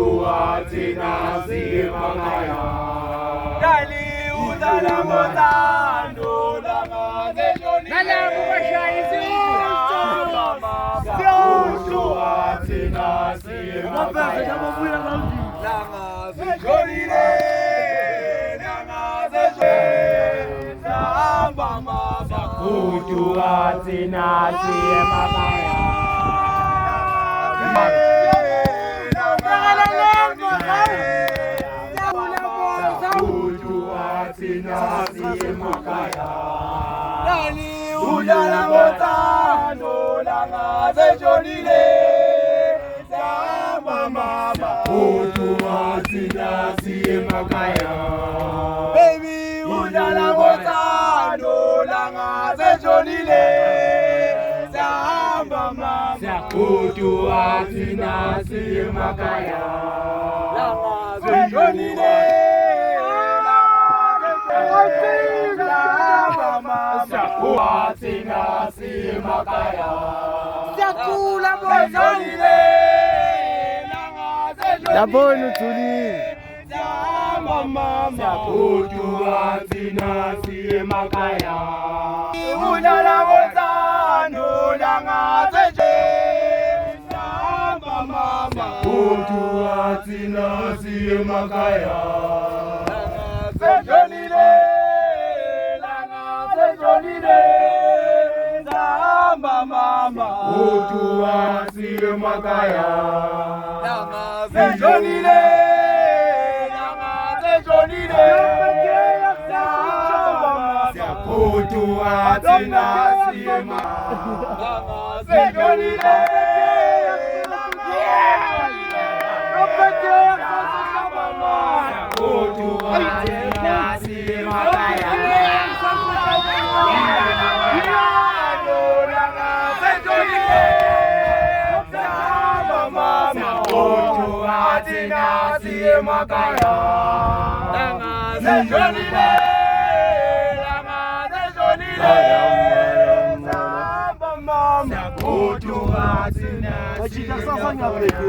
kutua tina si makaya. Dali udala motando langa zejoni. Nala mubashaizi. Kutua tina si makaya. Langa zejoni le. Langa zejoni. Samba mama. Kutua tina si makaya. Dali udala motando langa zejoni le. Samba mama. Kutua tina si makaya. Baby udala motando langa zejoni le. Samba mama. Kutua tina si makaya. Langa zejoni le. Kutua tina si makaya. Yakula Zejoni le. Langa zejoni le. Dabonu tuli. Samba mama. Kutua tina si makaya. Udala motando langa zejoni. Samba mama. Kutua tina si makaya. Zejoni le. Langa zejoni le. Samba mama. Kutua si makaya. Langa zejoni le. Langa zejoni le. Samba mama. Kutua tina si makaya. Langa zejoni le. Kutua tina si makaya. Kutua tina si makaya. Kutua tina si makaya.